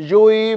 UAE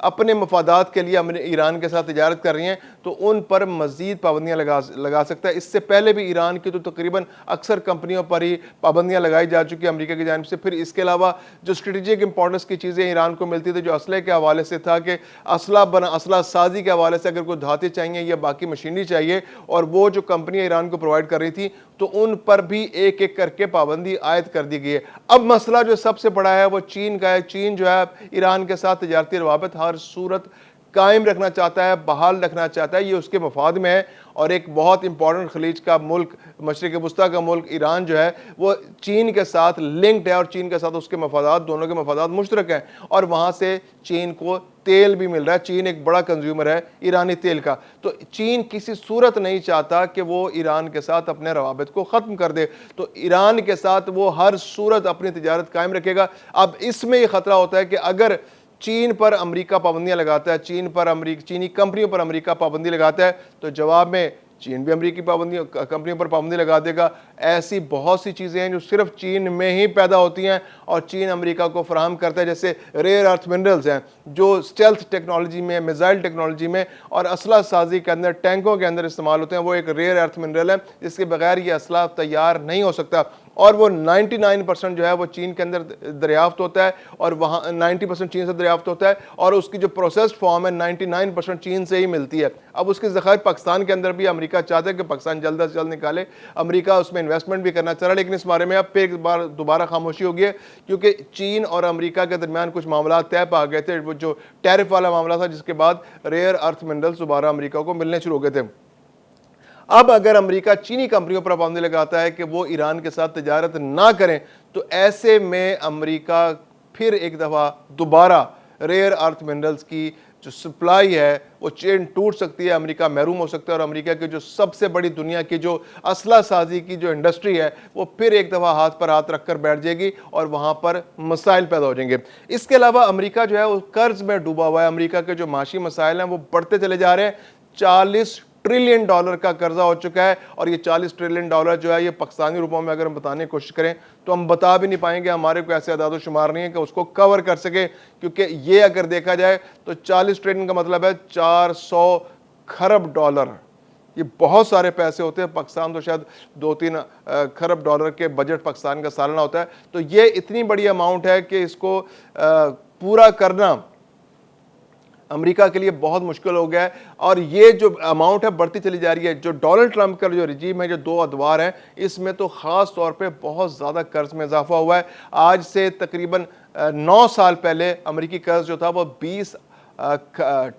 اپنے مفادات کے لیے ایران کے ساتھ تجارت کر رہی ہیں تو ان پر مزید پابندیاں لگا سکتا ہے۔ اس سے پہلے بھی ایران کی تو تقریباً اکثر کمپنیوں پر ہی پابندیاں لگائی جا چکی ہیں امریکہ کی جانب سے۔ پھر اس کے علاوہ جو اسٹریٹجک امپورٹنس کی چیزیں ایران کو ملتی تھی، جو اسلحے کے حوالے سے تھا کہ اسلحہ سازی کے حوالے سے اگر کوئی دھاتیں چاہیے یا باقی مشینری چاہیے، اور وہ جو کمپنیاں ایران کو پرووائڈ کر رہی تھی تو ان پر بھی ایک ایک کر کے پابندی عائد کر دی گئی ہے۔ اب مسئلہ جو سب سے بڑا ہے وہ چین کا ہے۔ چین جو ہے ایران کے ساتھ تجارتی روابط ہر صورت قائم رکھنا چاہتا ہے، بحال رکھنا چاہتا ہے، یہ اس کے مفاد میں ہے۔ اور ایک بہت امپورٹنٹ خلیج کا ملک، مشرق وسطیٰ کا ملک ایران جو ہے وہ چین کے ساتھ لنکڈ ہے، اور چین کے ساتھ اس کے مفادات، دونوں کے مفادات مشترک ہیں، اور وہاں سے چین کو تیل بھی مل رہا ہے۔ چین ایک بڑا کنزیومر ہے ایرانی تیل کا، تو چین کسی صورت نہیں چاہتا کہ وہ ایران کے ساتھ اپنے روابط کو ختم کر دے، تو ایران کے ساتھ وہ ہر صورت اپنی تجارت قائم رکھے گا۔ اب اس میں یہ خطرہ ہوتا ہے کہ اگر چین پر امریکہ پابندیاں لگاتا ہے، چینی کمپنیوں پر امریکہ پابندی لگاتا ہے، تو جواب میں چین بھی امریکی کمپنیوں پر پابندی لگا دے گا۔ ایسی بہت سی چیزیں ہیں جو صرف چین میں ہی پیدا ہوتی ہیں اور چین امریکہ کو فراہم کرتا ہے، جیسے ریئر ارتھ منرلز ہیں جو سٹیلتھ ٹیکنالوجی میں، میزائل ٹیکنالوجی میں اور اسلحہ سازی کے اندر، ٹینکوں کے اندر استعمال ہوتے ہیں۔ وہ ایک ریئر ارتھ منرل ہے جس کے بغیر یہ اسلحہ تیار نہیں ہو سکتا، اور وہ 99% جو ہے وہ چین کے اندر دریافت ہوتا ہے، اور وہاں 90% چین سے دریافت ہوتا ہے، اور اس کی جو پروسیسڈ فارم ہے 99% چین سے ہی ملتی ہے۔ اب اس کے ذخائر پاکستان کے اندر بھی امریکہ چاہتا ہے کہ پاکستان جلد از جلد نکالے، امریکہ اس میں انویسٹمنٹ بھی کرنا چاہ رہا ہے، لیکن اس بارے میں اب پھر ایک بار دوبارہ خاموشی ہو گئی ہے، کیونکہ چین اور امریکہ کے درمیان کچھ معاملات طے پا گئے تھے، وہ جو ٹیرف والا معاملہ تھا، جس کے بعد ریئر ارتھ منرلز دوبارہ امریکہ کو ملنے شروع ہو گئے تھے۔ اب اگر امریکہ چینی کمپنیوں پر پابندی لگاتا ہے کہ وہ ایران کے ساتھ تجارت نہ کریں، تو ایسے میں امریکہ پھر ایک دفعہ دوبارہ ریئر ارتھ منرلز کی جو سپلائی ہے وہ چین ٹوٹ سکتی ہے، امریکہ محروم ہو سکتا ہے، اور امریکہ کی جو سب سے بڑی دنیا کی جو اسلحہ سازی کی جو انڈسٹری ہے وہ پھر ایک دفعہ ہاتھ پر ہاتھ رکھ کر بیٹھ جائے گی، اور وہاں پر مسائل پیدا ہو جائیں گے۔ اس کے علاوہ امریکہ جو ہے وہ قرض میں ڈوبا ہوا ہے۔ امریکہ کے جو معاشی مسائل ہیں وہ بڑھتے چلے جا رہے ہیں۔ $40 ٹریلین کا قرضہ ہو چکا ہے، اور یہ $40 ٹریلین جو ہے یہ پاکستانی روپوں میں اگر ہم بتانے کی کوشش کریں تو ہم بتا بھی نہیں پائیں گے، ہمارے کو ایسے اعداد و شمار نہیں ہے کہ اس کو کور کر سکے، کیونکہ یہ اگر دیکھا جائے تو 40 ٹریلین کا مطلب ہے $400 کھرب۔ یہ بہت سارے پیسے ہوتے ہیں، پاکستان تو شاید $2-3 کھرب کے بجٹ پاکستان کا سالانہ ہوتا ہے، تو یہ اتنی بڑی اماؤنٹ ہے کہ اس کو پورا کرنا امریکہ کے لیے بہت مشکل ہو گیا ہے، اور یہ جو اماؤنٹ ہے بڑھتی چلی جا رہی ہے۔ جو ڈونلڈ ٹرمپ کا جو رجیم ہے، جو 2 ادوار ہیں، اس میں تو خاص طور پہ بہت زیادہ قرض میں اضافہ ہوا ہے۔ آج سے تقریباً 9 سال پہلے امریکی قرض جو تھا وہ $20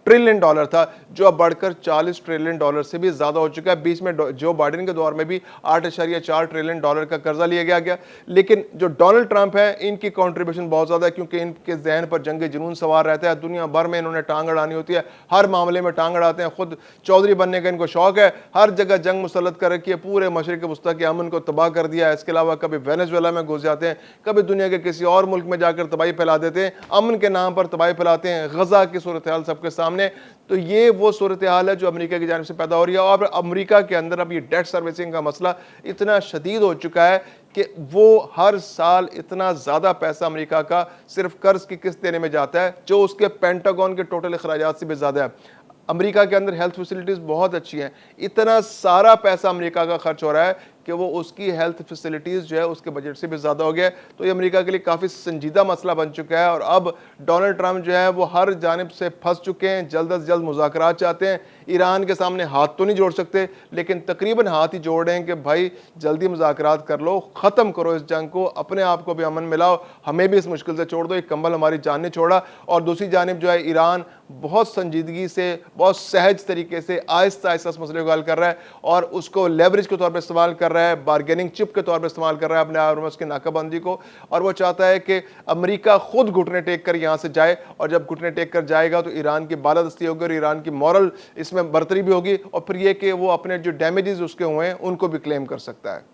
ٹریلین تھا، جو اب بڑھ کر $40 ٹریلین سے بھی زیادہ ہو چکا ہے۔ بیچ میں جو بائیڈن کے دور میں بھی $8.4 ٹریلین کا قرضہ لیا گیا، لیکن جو ڈونلڈ ٹرمپ ہیں ان کی کنٹریبیوشن بہت زیادہ ہے، کیونکہ ان کے ذہن پر جنگ جنون سوار رہتا ہے، دنیا بھر میں انہوں نے ٹانگ اڑانی ہوتی ہے، ہر معاملے میں ٹانگ اڑاتے ہیں، خود چودھری بننے کا ان کو شوق ہے، ہر جگہ جنگ مسلط کر رکھی ہے، پورے مشرق وسطیٰ کے امن کو تباہ کر دیا ہے۔ اس کے علاوہ کبھی وینزویلا میں گھس جاتے ہیں، کبھی دنیا کے کسی اور ملک میں جا کر تباہی پھیلا دیتے ہیں، امن کے نام پر تباہی پھیلاتے ہیں، غزہ کی صورتحال سب کے سامنے۔ تو یہ وہ صورتحال ہے جو امریکہ کی جانب سے پیدا ہو رہی ہے، اور امریکہ کے اندر اب یہ ڈیٹ سروسنگ کا مسئلہ اتنا شدید ہو چکا ہے کہ وہ ہر سال اتنا زیادہ پیسہ امریکہ کا صرف قرض کی قسط دینے میں جاتا ہے، جو اس کے پینٹاگون کے ٹوٹل اخراجات سے بھی زیادہ ہے۔ امریکہ کے اندر ہیلتھ فیسلٹیز بہت اچھی ہیں، اتنا سارا پیسہ امریکہ کا خرچ ہو رہا ہے کہ وہ اس کی ہیلتھ فیسلٹیز جو ہے اس کے بجٹ سے بھی زیادہ ہو گیا ہے۔ تو یہ امریکہ کے لیے کافی سنجیدہ مسئلہ بن چکا ہے، اور اب ڈونلڈ ٹرمپ جو ہے وہ ہر جانب سے پھنس چکے ہیں، جلد از جلد مذاکرات چاہتے ہیں۔ ایران کے سامنے ہاتھ تو نہیں جوڑ سکتے، لیکن تقریباً ہاتھ ہی جوڑ رہے ہیں کہ بھائی جلدی مذاکرات کر لو، ختم کرو اس جنگ کو، اپنے آپ کو بھی امن ملاؤ، ہمیں بھی اس مشکل سے چھوڑ دو، ایک کمبل ہماری جان نے چھوڑا۔ اور دوسری جانب جو ہے ایران بہت سنجیدگی سے، بہت سہج طریقے سے آہستہ آہستہ اس مسئلے کو حل کر رہا ہے، اور اس کو لیوریج کے طور پہ استعمال کر رہا ہے، بارگیننگ چپ کے طور پہ استعمال کر رہا ہے اپنے آرمز کی ناکہ بندی کو، اور وہ چاہتا ہے کہ امریکہ خود گھٹنے ٹیک کر یہاں سے جائے، اور جب گھٹنے ٹیک کر جائے گا تو ایران کی بالادستی ہوگی، اور ایران کی مورل اس میں برتری بھی ہوگی، اور پھر یہ کہ وہ اپنے جو ڈیمیجز اس کے ہوئے ہیں ان کو بھی کلیم کر سکتا ہے۔